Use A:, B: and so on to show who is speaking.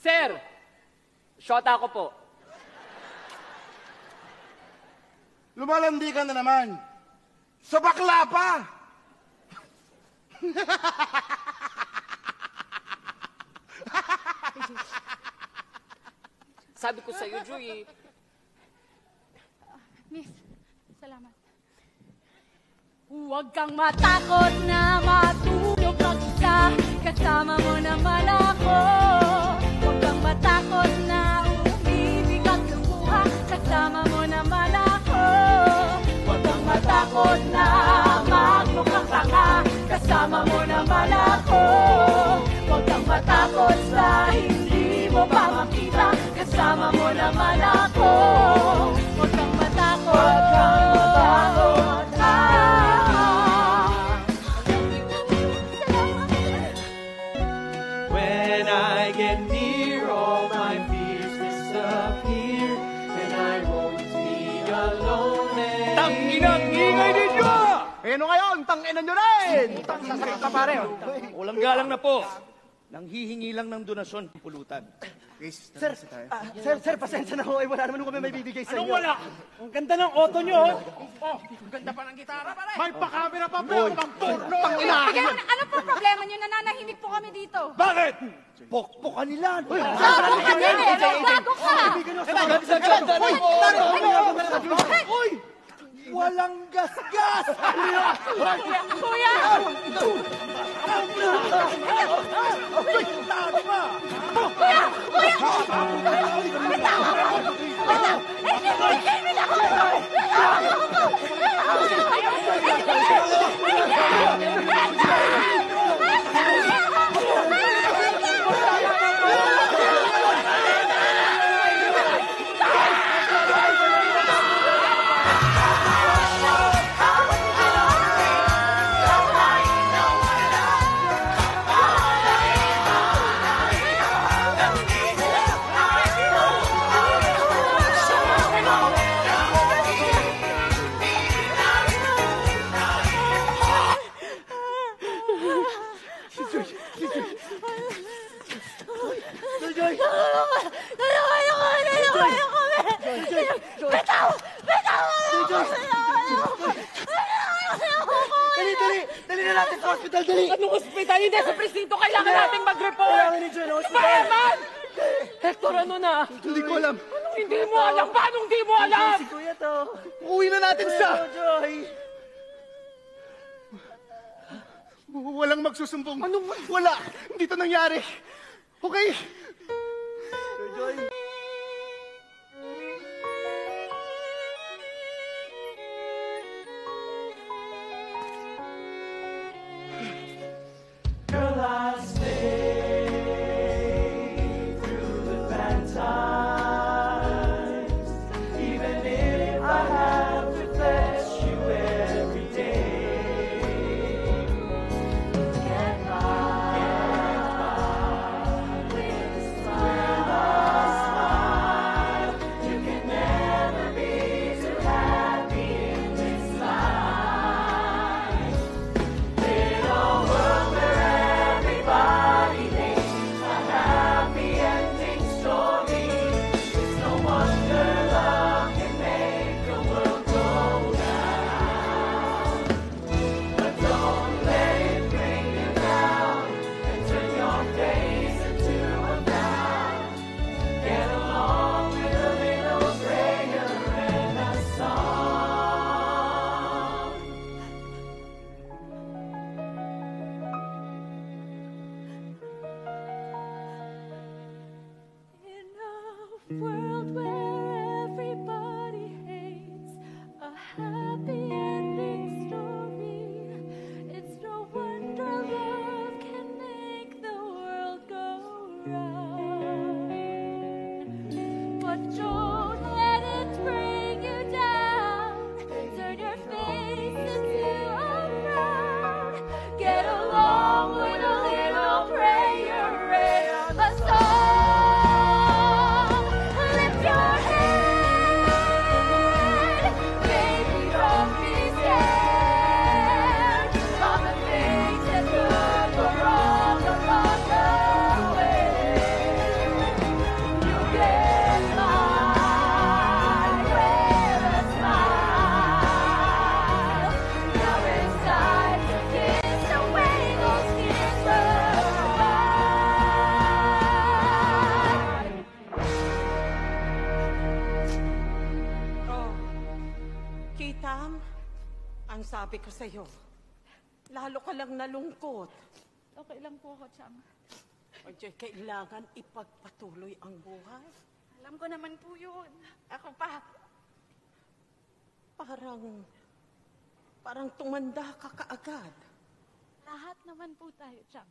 A: Sir, shota ko po.
B: Lumalandi ka na naman. Sa bakla pa!
A: Sabi ko sa'yo, Joy.
C: Miss, salamat. Huwag kang matakot na matulog mag-isa, kasama mo naman ako. Huwag kang matakot na umibig at lumuha, kasama mo naman ako. Huwag kang matakot na magmukhang tanga, kasama mo naman ako. Huwag kang matakot sa hindi mo pa makita, kasama mo naman ako. Huwag kang matakot, huwag kang matakot.
D: When I get near, all my fears disappear, and I won't be alone anymore.
E: Tanginang ingay ninyo! Ano ngayon? Tanginan nyo rin! Sasakit ka pare. Ulang galang na po. Nanghihingi lang ng donasyon, pulutan.
F: Sir, pasensya na ho. Wala naman kami may bibigay sa inyo.
E: Anong wala? Ang ganda ng auto nyo. Oh, ang ganda pa ng gitara, pare. May pa-camera pa, pre. Ang porno.
C: Ano po problema nyo? Nananahimik po kami dito.
E: Bakit? Pokpokan nila.
C: Gago ka din eh! Gago ka!
F: Uy! Walang gasgas!
C: Kuya!
F: Dali na natin sa hospital, dali!
A: Anong ospital? Hindi sa presinto. Kailangan nating mag-report.
F: Kailangan ni Joy na hospital.
A: Fireman! Hector, ano na?
F: Hindi ko alam.
A: Anong hindi mo alam? Paano hindi mo alam?
F: Si Kuya to.
B: Uwi na natin siya!
F: Joy!
B: Walang magsusumbong. Anong wala? Hindi to nangyari. Okay?
F: Joy!
D: Girl, I'll stay through the bad times, even if I have to fetch you every day. Get by with a smile. You can never be too happy in this life. Little world where everybody hates a happy ending story. It's no wonder love can make the world go down. But don't let it bring you down and turn your face into a frown. Get along with a little prayer and a song.
C: In a world where everybody hates a happy ending story, it's no wonder love can make the world go round. But don't let it bring you down. Turn your face into a frown. Get along with a little prayer and a song. Lift your head, baby, don't be scared of the things that could go wrong along the way.
G: sabi ko sa'yo, lalo ka lang nalungkot.
C: Okay lang po ako, Chang.
G: O Joy, kailangan ipagpatuloy ang buhay.
C: Alam ko naman po yun. Ako pa.
G: Parang tumanda ka kaagad.
C: Lahat naman po tayo, Chang.